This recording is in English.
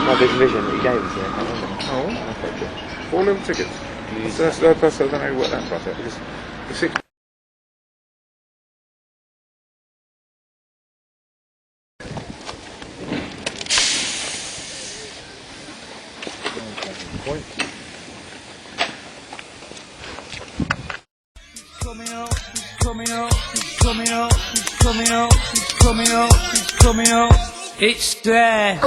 My big vision that he gave us there. Oh, okay. 4 little tickets. So that's, I don't know what that price is. Because the 6 point. Coming out, he's coming out, he's coming out, he's coming out, he's coming out, he's coming out. It's there.